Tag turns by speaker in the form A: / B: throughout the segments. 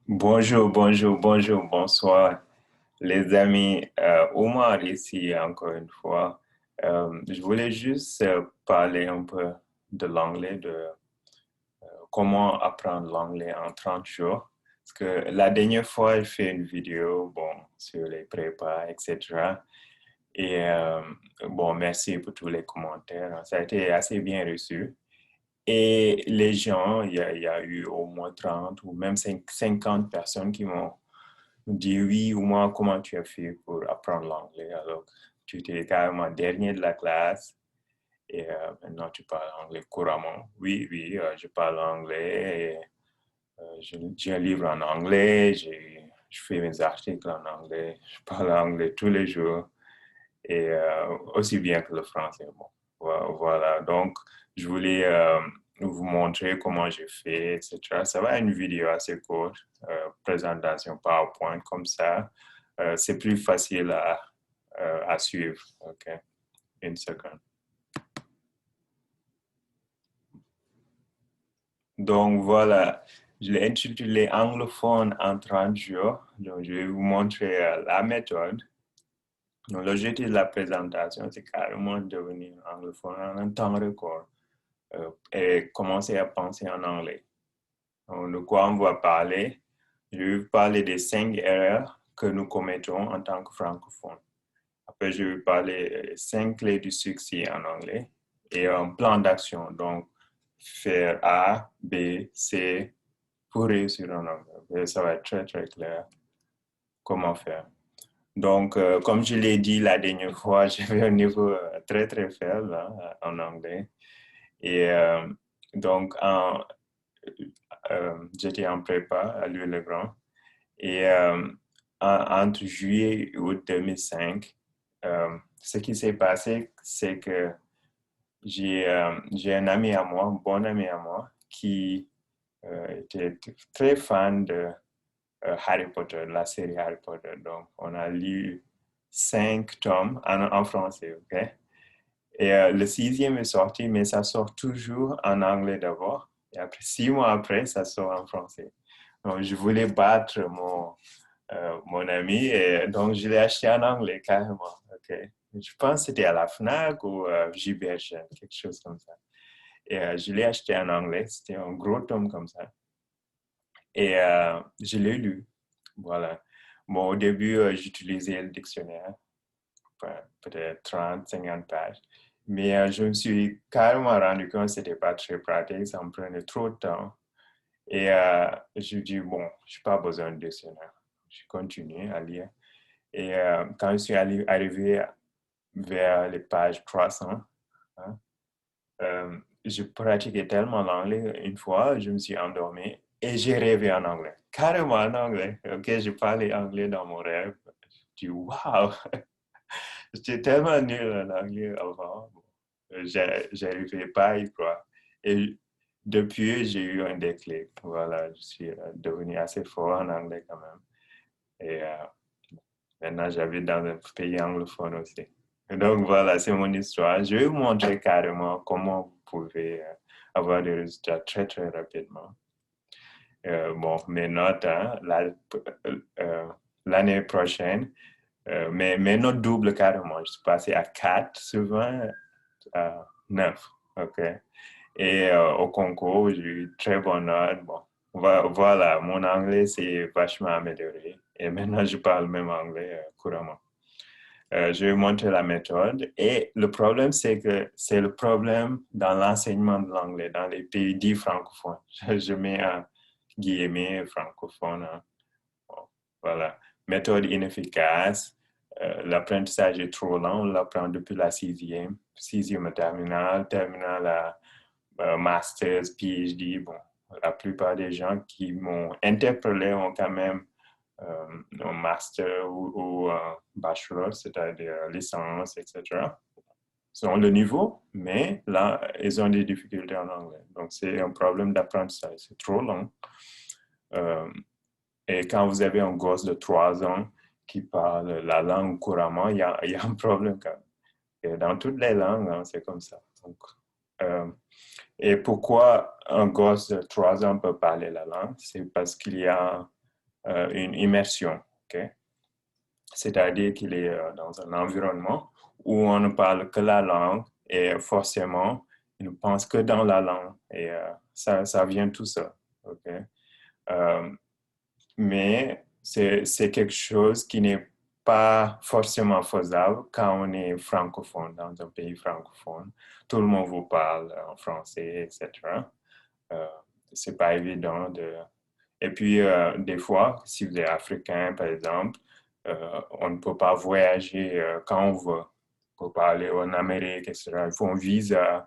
A: Bonjour, bonjour, bonjour, bonsoir, les amis. Omar ici encore une fois. Je voulais juste parler un peu de l'anglais, de comment apprendre l'anglais en 30 jours. Parce que la dernière fois, j'ai fait une vidéo, bon, sur les prépas, etc. Et bon, merci pour tous les commentaires. Ça a été assez bien reçu. Et les gens, il y a eu au moins 30 ou même 50 personnes qui m'ont dit oui, ou moi, comment tu as fait pour apprendre l'anglais alors que tu étais carrément dernier de la classe et maintenant tu parles anglais couramment. Oui, oui, je parle anglais et j'ai un livre en anglais, je fais mes articles en anglais, je parle anglais tous les jours et aussi bien que le français. Bon, voilà, donc je voulais vous montrer comment j'ai fait, etc. Ça va être une vidéo assez courte, présentation PowerPoint comme ça. C'est plus facile à suivre. OK, une seconde. Donc voilà, je l'ai intitulé Anglophone en 30 jours. Donc je vais vous montrer la méthode. Donc l'objectif de la présentation, c'est carrément devenir anglophone en un temps record. Et commencer à penser en anglais. Donc, de quoi on va parler? Je vais vous parler des 5 erreurs que nous commettons en tant que francophones. Après, je vais parler des 5 clés du succès en anglais et un plan d'action. Donc, faire A, B, C pour réussir en anglais. Et ça va être très, très clair comment faire. Donc, comme je l'ai dit la dernière fois, j'avais un niveau très, très faible en anglais. Et donc, j'étais en prépa à Louis-le-Grand. Et entre juillet et août 2005, ce qui s'est passé, c'est que j'ai un ami à moi, un bon ami à moi, qui était très fan de Harry Potter, la série Harry Potter. Donc, on a lu 5 tomes en français, OK? Et le sixième est sorti, mais ça sort toujours en anglais d'abord. Et après, 6 mois après, ça sort en français. Donc, je voulais battre mon ami et donc je l'ai acheté en anglais carrément. OK. Je pense que c'était à la FNAC ou JBHN, quelque chose comme ça. Et je l'ai acheté en anglais. C'était un gros tome comme ça. Et je l'ai lu. Voilà. Bon, au début, j'utilisais le dictionnaire, peut-être 30, 50 pages. Mais je me suis carrément rendu compte que ce n'était pas très pratique, ça me prenait trop de temps. Et je dis, bon, je n'ai pas besoin de dictionnaire. Je continue à lire. Et quand je suis arrivé vers les pages 300, hein, je pratiquais tellement l'anglais une fois, je me suis endormi et j'ai rêvé en anglais. Carrément en anglais. OK, je parlais anglais dans mon rêve. Je dis, waouh! J'étais tellement nul en anglais avant. Bon, j'arrivais pas à y croire. Et depuis, j'ai eu un déclic. Voilà, je suis devenu assez fort en anglais quand même. Et maintenant, j'habite dans un pays anglophone aussi. Et donc voilà, c'est mon histoire. Je vais vous montrer carrément comment vous pouvez avoir des résultats très, très rapidement. Bon, mes notes, hein, l'année prochaine, mes notes doublent carrément. Je suis passé à 4 sur 20 à 9. OK? Et au concours, j'ai eu très bonne note. Bon, voilà, mon anglais s'est vachement amélioré. Et maintenant, je parle même anglais couramment. Je vais vous montrer la méthode. Et le problème, c'est que c'est le problème dans l'enseignement de l'anglais dans les pays dits francophones. Je mets un guillemets francophone. Hein. Bon, voilà. Méthode inefficace. L'apprentissage est trop lent. On l'apprend depuis la sixième terminale, terminale à master's, PhD. Bon, la plupart des gens qui m'ont interpellé ont quand même un master ou un bachelor, c'est-à-dire licence, etc. Ils ont le niveau, mais là, ils ont des difficultés en anglais. Donc, c'est un problème d'apprentissage. C'est trop long. Euh, et quand vous avez un gosse de 3 ans qui parle la langue couramment, il y a un problème quand même. Et dans toutes les langues, hein, c'est comme ça. Donc, et pourquoi un gosse de 3 ans peut parler la langue? C'est parce qu'il y a une immersion. Okay? C'est-à-dire qu'il est dans un environnement où on ne parle que la langue et forcément, il ne pense que dans la langue et ça vient tout ça. Okay? Mais c'est quelque chose qui n'est pas forcément faisable quand on est francophone, dans un pays francophone. Tout le monde vous parle en français, etc. C'est pas évident de... Et puis, des fois, si vous êtes africain, par exemple, on ne peut pas voyager quand on veut. On ne peut pas aller en Amérique, etc. Il faut un visa.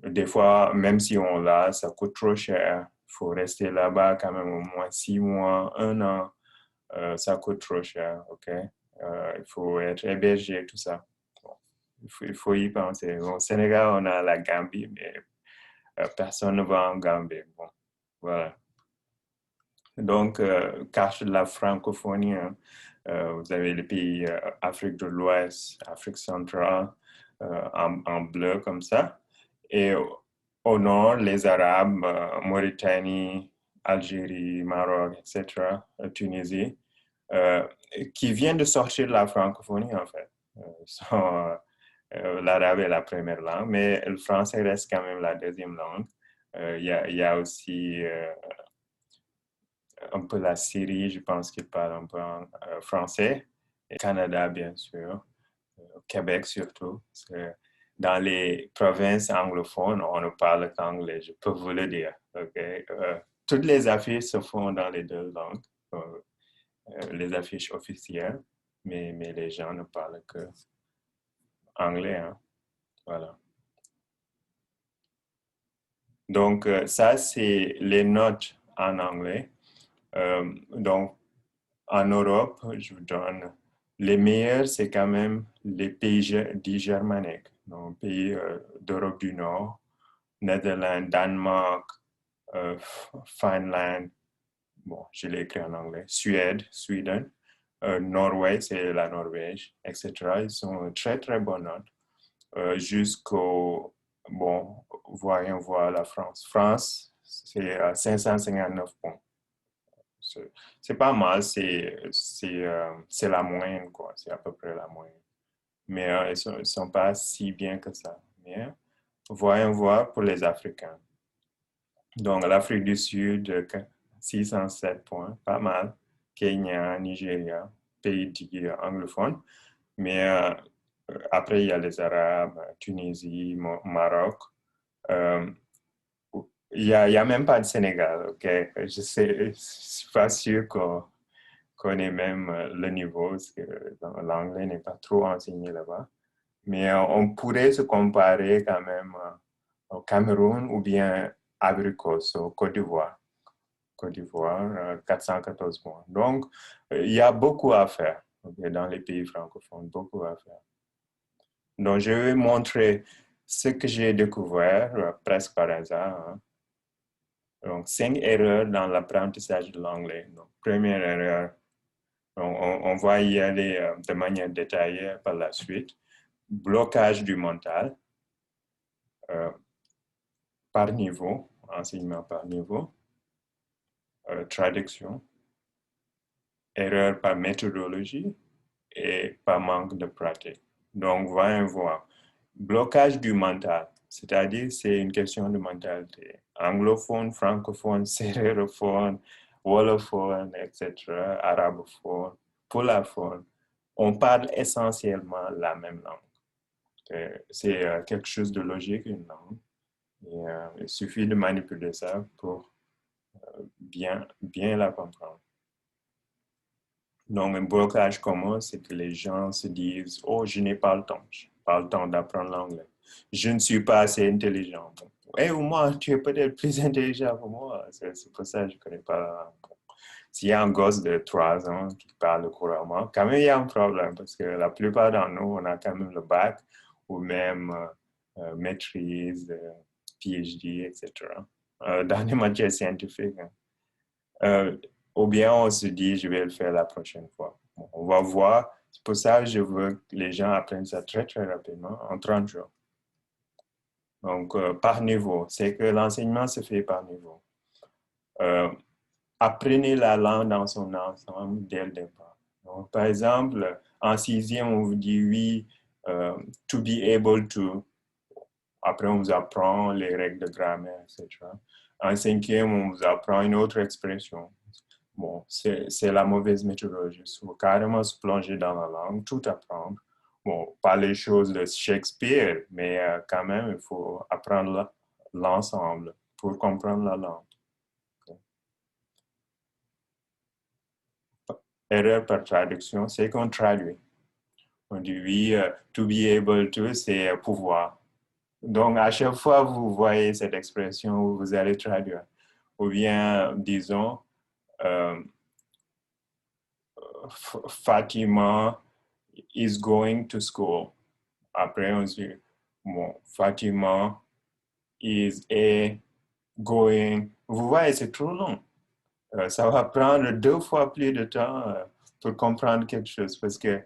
A: Des fois, même si on l'a, ça coûte trop cher. Il faut rester là-bas quand même au moins 6 mois, 1 an. Ça coûte trop cher, OK? Il faut être hébergé, tout ça. Bon, il faut y penser. Au Sénégal, on a la Gambie, mais personne ne va en Gambie. Bon, voilà. Donc, carte de la francophonie, hein. Vous avez les pays Afrique de l'Ouest, Afrique centrale, en bleu comme ça. Et au nord, les Arabes, Mauritanie, Algérie, Maroc, etc., Tunisie, qui viennent de sortir de la francophonie, en fait. L'arabe est la première langue, mais le français reste quand même la deuxième langue. Il y a aussi un peu la Syrie, je pense qu'ils parlent un peu en français, et Canada, bien sûr, Québec surtout. Dans les provinces anglophones, on ne parle qu'anglais, je peux vous le dire. Okay? Toutes les affiches se font dans les deux langues, les affiches officielles, mais les gens ne parlent que anglais. Hein? Voilà. Donc, ça, c'est les notes en anglais. Donc, en Europe, je vous donne les meilleurs, c'est quand même les pays dits germaniques, donc pays d'Europe du Nord, Netherlands, Danemark, Finlande, bon, je l'ai écrit en anglais, Suède, Sweden, Norvège, c'est la Norvège, etc. Ils sont très, très bonnes notes. Jusqu'au, bon, voyons voir la France. France, c'est 559 points. C'est pas mal, c'est la moyenne, quoi. C'est à peu près la moyenne. Mais ils ne sont pas si bien que ça. Mais voyons voir pour les Africains. Donc, l'Afrique du Sud, 607 points, pas mal. Kenya, Nigeria, pays dits anglophones. Mais après, il y a les Arabes, Tunisie, Maroc. Il n'y a même pas de Sénégal, ok? Je suis pas sûr qu'on ait même le niveau, parce que l'anglais n'est pas trop enseigné là-bas. Mais on pourrait se comparer quand même au Cameroun ou bien Ivory Coast, au Côte d'Ivoire. Côte d'Ivoire, 414 points. Donc, il y a beaucoup à faire okay, dans les pays francophones, beaucoup à faire. Donc, je vais montrer ce que j'ai découvert presque par hasard. Hein. Donc, 5 erreurs dans l'apprentissage de l'anglais. Donc, première erreur, on va y aller de manière détaillée par la suite. Blocage du mental par niveau, enseignement par niveau, traduction, erreur par méthodologie et par manque de pratique. Donc, voyons voir. Blocage du mental, c'est-à-dire c'est une question de mentalité. Anglophone, francophone, sérérophone, wolophone, etc., arabophone, polaphone, on parle essentiellement la même langue. C'est quelque chose de logique, une langue. Et, il suffit de manipuler ça pour bien la comprendre. Donc, un blocage commun, c'est que les gens se disent « Oh, je n'ai pas le temps. Je n'ai pas le temps d'apprendre l'anglais. Je ne suis pas assez intelligent. » Et au moins, tu es peut-être plus intelligent que moi. C'est pour ça que je ne connais pas. S'il y a un gosse de 3 ans qui parle couramment, quand même, il y a un problème parce que la plupart d'entre nous, on a quand même le bac ou même maîtrise, PhD, etc. Dans les matières scientifiques. Hein. Ou bien on se dit, je vais le faire la prochaine fois. Bon, on va voir. C'est pour ça que je veux que les gens apprennent ça très, très rapidement, en 30 jours. Donc, par niveau. C'est que l'enseignement se fait par niveau. apprenez la langue dans son ensemble dès le départ. Donc, par exemple, en sixième, on vous dit oui, to be able to. Après, on vous apprend les règles de grammaire, etc. En cinquième, on vous apprend une autre expression. Bon, c'est la mauvaise méthodologie. Il faut carrément se plonger dans la langue, tout apprendre. Bon, pas les choses de Shakespeare, mais quand même, il faut apprendre l'ensemble pour comprendre la langue. Erreur par traduction, c'est qu'on traduit. On dit oui, to be able to, c'est pouvoir. Donc, à chaque fois que vous voyez cette expression, vous allez traduire. Ou bien, disons, euh, Fatima is going to school. Après, on dit, bon, Fatima is a going. Vous voyez, c'est trop long. Ça va prendre 2 fois plus de temps pour comprendre quelque chose parce que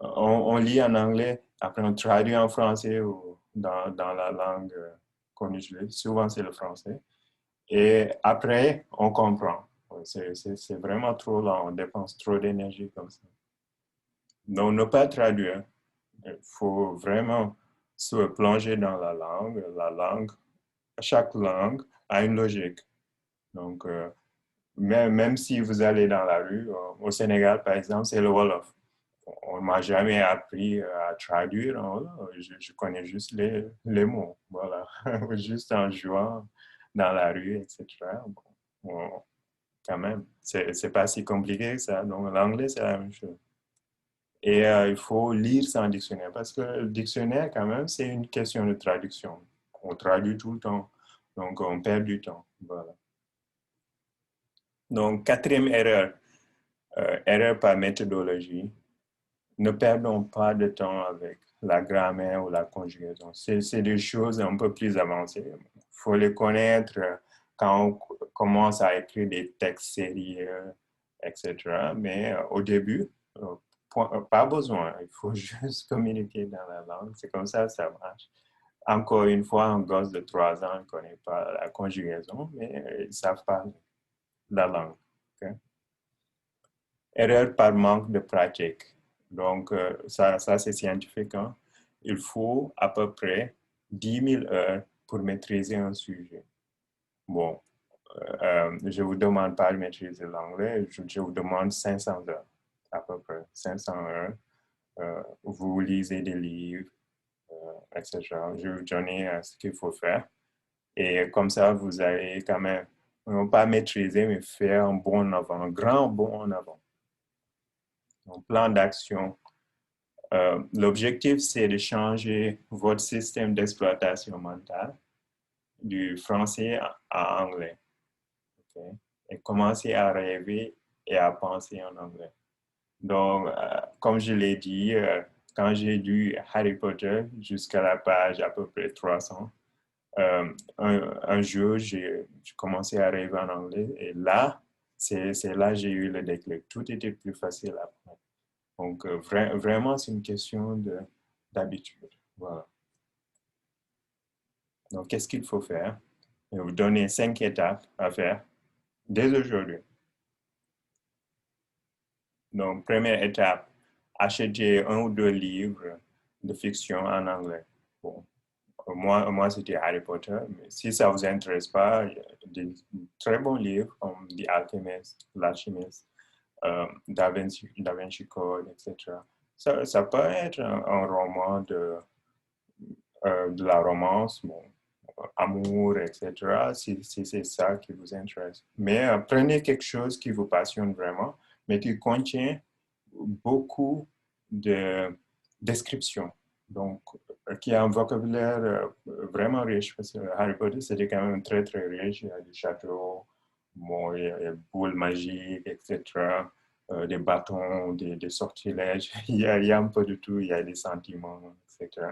A: on lit en anglais, après on traduit en français ou dans la langue qu'on utilise. Souvent, c'est le français. Et après, on comprend. C'est vraiment trop long, on dépense trop d'énergie comme ça. Donc, ne pas traduire. Il faut vraiment se plonger dans la langue. Chaque langue a une logique. Donc, même si vous allez dans la rue, au Sénégal, par exemple, c'est le Wolof. On ne m'a jamais appris à traduire en Wolof. Je connais juste les mots. Voilà. Juste en jouant dans la rue, etc. Bon, quand même, c'est pas si compliqué que ça. Donc, l'anglais, c'est la même chose. Et il faut lire sans dictionnaire parce que le dictionnaire, quand même, c'est une question de traduction. On traduit tout le temps. Donc, on perd du temps. Voilà. Donc, quatrième erreur, erreur par méthodologie. Ne perdons pas de temps avec la grammaire ou la conjugaison. C'est des choses un peu plus avancées. Il faut les connaître quand on commence à écrire des textes sérieux, etc. Mais au début, pas besoin. Il faut juste communiquer dans la langue. C'est comme ça marche. Encore une fois, un gosse de 3 ans ne connaît pas la conjugaison, mais ils savent parler la langue. Okay? Erreur par manque de pratique. Donc, ça c'est scientifique. Hein? Il faut à peu près 10 000 heures pour maîtriser un sujet. Bon, je ne vous demande pas de maîtriser l'anglais, je vous demande 500 heures, à peu près 500 heures. Vous lisez des livres, etc. Je vais vous donner ce qu'il faut faire. Et comme ça, vous allez quand même, non pas maîtriser, mais faire un bond en avant, un grand bond en avant. Un plan d'action. L'objectif, c'est de changer votre système d'exploitation mentale du français à anglais. Okay? Et commencer à rêver et à penser en anglais. Donc, comme je l'ai dit, quand j'ai lu Harry Potter jusqu'à la page à peu près 300, un jour, j'ai commencé à rêver en anglais et là, c'est là que j'ai eu le déclic. Tout était plus facile après. Donc, vraiment, c'est une question d'habitude. Voilà. Donc, qu'est-ce qu'il faut faire? Je vais vous donner 5 étapes à faire dès aujourd'hui. Donc, première étape, acheter 1 ou 2 livres de fiction en anglais. Bon, moi c'était Harry Potter, mais si ça ne vous intéresse pas, il y a des très bons livres comme The Alchemist, L'Alchimiste, Da Vinci Code, etc. Ça peut être un roman de la romance, bon, amour, etc., si c'est ça qui vous intéresse. Mais prenez quelque chose qui vous passionne vraiment, mais qui contient beaucoup de descriptions. Donc, qui a un vocabulaire vraiment riche, parce que Harry Potter, c'était quand même très, très riche. Il y a des châteaux, bon, il y a des boules magiques, etc., des bâtons, des sortilèges. Il y a un peu de tout. Il y a des sentiments, etc.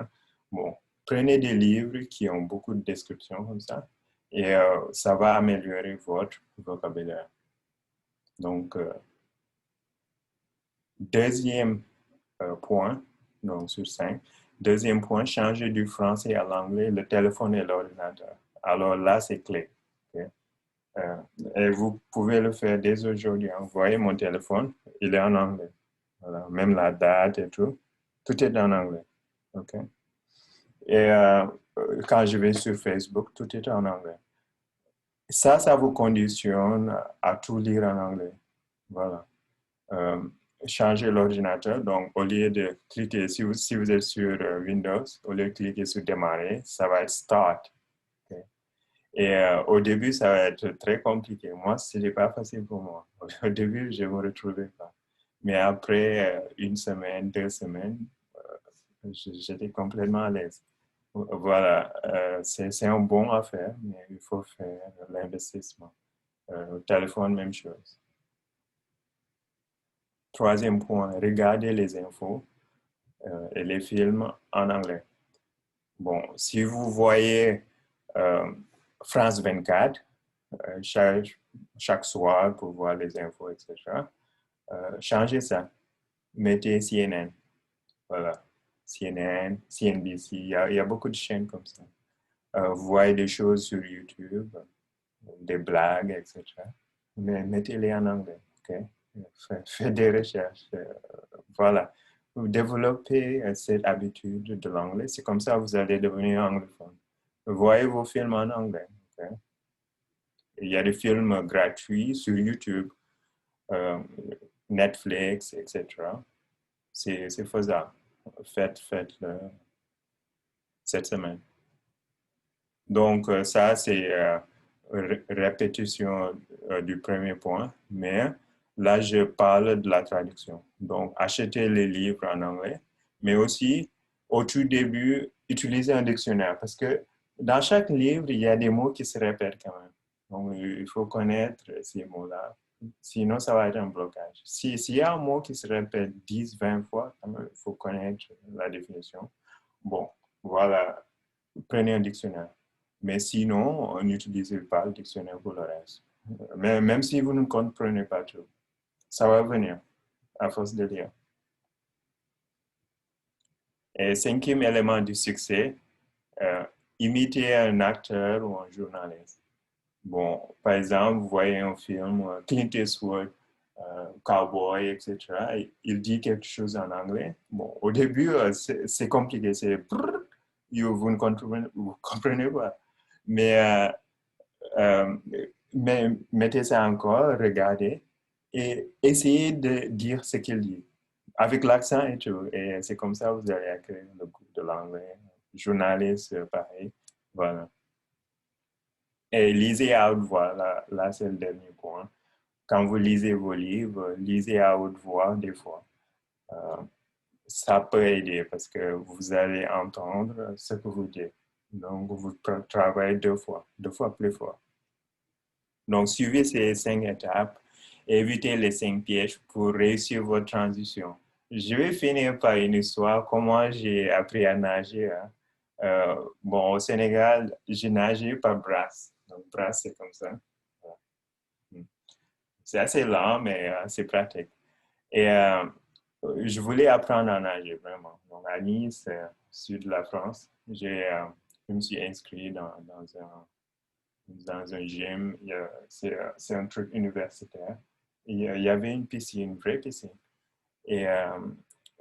A: Bon, prenez des livres qui ont beaucoup de descriptions comme ça, et ça va améliorer votre vocabulaire. Donc, deuxième point, donc sur 5. Deuxième point, changer du français à l'anglais, le téléphone et l'ordinateur. Alors là, c'est clé. Okay? Et vous pouvez le faire dès aujourd'hui. Vous voyez mon téléphone, il est en anglais. Voilà. Même la date et tout, tout est en anglais. OK? Et quand je vais sur Facebook, tout est en anglais. Ça vous conditionne à tout lire en anglais. Voilà. Euh, Changer l'ordinateur. Donc, au lieu de cliquer, si vous êtes sur Windows, au lieu de cliquer sur démarrer, ça va être Start. Okay? Et au début, ça va être très compliqué. Moi, ce n'était pas facile pour moi. Au début, je ne me retrouvais pas. Mais après une semaine, 2 semaines, j'étais complètement à l'aise. Voilà, c'est un bon affaire, mais il faut faire l'investissement. Au téléphone, même chose. Troisième point, regardez les infos et les films en anglais. Bon, si vous voyez euh, France 24 chaque soir pour voir les infos, etc., changez ça. Mettez CNN. Voilà. CNN, CNBC, il y a beaucoup de chaînes comme ça. Vous voyez des choses sur YouTube, des blagues, etc. Mais mettez-les en anglais. Okay? Faites des recherches. Voilà. Vous développez cette habitude de l'anglais. C'est comme ça que vous allez devenir anglophone. Voyez vos films en anglais. Okay? Il y a des films gratuits sur YouTube, euh, Netflix, etc. C'est faisable. Faites-le cette semaine. Donc, ça, c'est répétition du premier point, mais là, je parle de la traduction. Donc, achetez les livres en anglais, mais aussi, au tout début, utilisez un dictionnaire parce que dans chaque livre, il y a des mots qui se répètent quand même. Donc, il faut connaître ces mots-là. Sinon, ça va être un blocage. S'il y a un mot qui se répète 10, 20 fois, quand même, il faut connaître la définition. Bon, voilà, prenez un dictionnaire. Mais sinon, n'utilisez pas le dictionnaire pour le reste. Mais même si vous ne comprenez pas tout, ça va venir à force de lire. Et cinquième élément du succès, euh, imitez un acteur ou un journaliste. Bon, par exemple, vous voyez un film, Clint Eastwood, cowboy, etc. Il dit quelque chose en anglais. Bon, au début, c'est compliqué. C'est vous ne comprenez pas. Mais Euh, mais mettez ça encore, regardez et essayez de dire ce qu'il dit avec l'accent et tout. Et c'est comme ça que vous allez acquérir le goût de l'anglais. Journaliste, pareil. Voilà. Et lisez à haute voix. Là c'est le dernier point. Quand vous lisez vos livres, lisez à haute voix des fois. Euh, Ça peut aider parce que vous allez entendre ce que vous dites. Donc, vous travaillez deux fois plus fort. Donc, suivez ces 5 étapes et évitez les 5 pièges pour réussir votre transition. Je vais finir par une histoire, comment j'ai appris à nager. Hein. Bon, au Sénégal, j'ai nagé par brasse. Donc, brasse, c'est comme ça. C'est assez lent, mais c'est pratique. Et je voulais apprendre à nager, vraiment. Donc, à Nice, sud de la France, je me suis inscrit dans un gym. C'est un truc universitaire. Il y avait une piscine, une vraie piscine. Et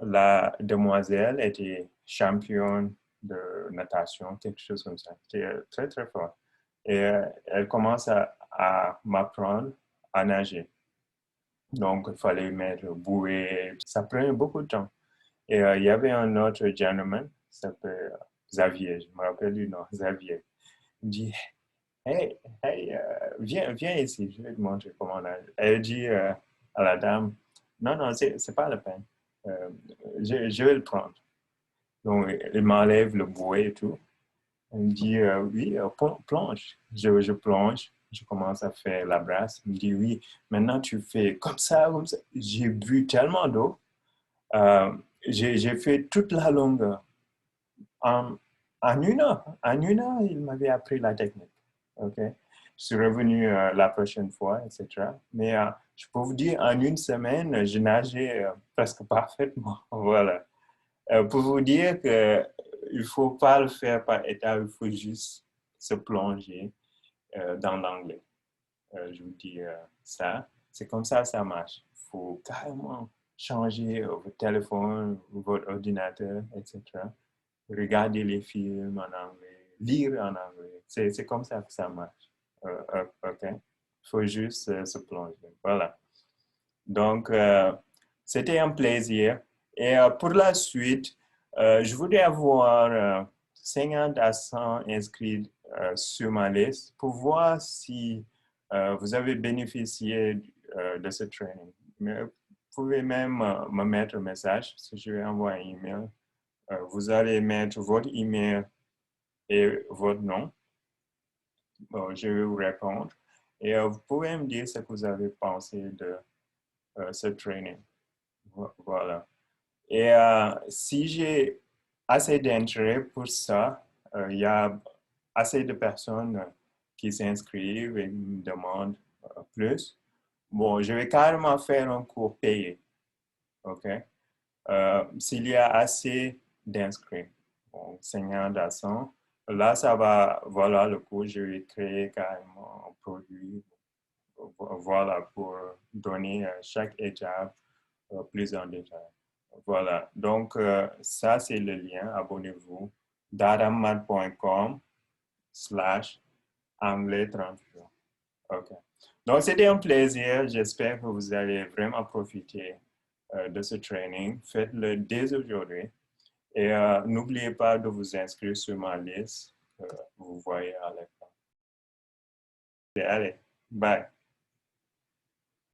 A: la demoiselle était championne de natation, quelque chose comme ça. C'était très, très fort. Et elle commence à m'apprendre à nager. Donc, il fallait mettre bouée. Ça prenait beaucoup de temps. Et il y avait un autre gentleman, qui s'appelle Xavier, je me rappelle du nom, Xavier. Il me dit, hey, hey, viens ici, je vais te montrer comment on a. Elle dit à la dame, non, non, c'est pas la peine. Euh, je vais le prendre. Donc, il m'enlève le bouet et tout. Elle me dit, oui, plonge. Je plonge. Je commence à faire la brasse. Il me dit, oui, maintenant tu fais comme ça, comme ça. J'ai bu tellement d'eau. Euh, j'ai fait toute la longueur. En, en une heure. En une heure, il m'avait appris la technique. OK? Je suis revenu la prochaine fois, etc. Mais je peux vous dire, en une semaine, je nageais presque parfaitement. Voilà. Pour vous dire qu'il ne faut pas le faire par étapes, il faut juste se plonger dans l'anglais. je vous dis ça. C'est comme ça marche. Il faut carrément changer votre téléphone, votre ordinateur, etc. Regarder les films en anglais, lire en anglais. C'est comme ça que ça marche. OK? Il faut juste se plonger. Voilà. Donc, c'était un plaisir. Et pour la suite, je voudrais avoir 50 à 100 inscrits sur ma liste pour voir si vous avez bénéficié de ce training. Mais vous pouvez même me mettre un message si je vais envoyer un email. Vous allez mettre votre email et votre nom. Bon, je vais vous répondre. Et vous pouvez me dire ce que vous avez pensé de ce training. Voilà. Et si j'ai assez d'intérêt pour ça, il y a assez de personnes qui s'inscrivent et me demandent plus. Bon, je vais carrément faire un cours payé. OK? S'il y a assez d'inscrits, bon, 50 à 100, là, ça va, voilà le cours, je vais créer carrément un produit, voilà, pour donner chaque étape plus en détail. Voilà, donc ça c'est le lien, abonnez-vous, daramad.com/anglais 30 jours. OK. Donc c'était un plaisir, j'espère que vous allez vraiment profiter de ce training. Faites-le dès aujourd'hui et n'oubliez pas de vous inscrire sur ma liste que vous voyez à l'écran. Allez, bye.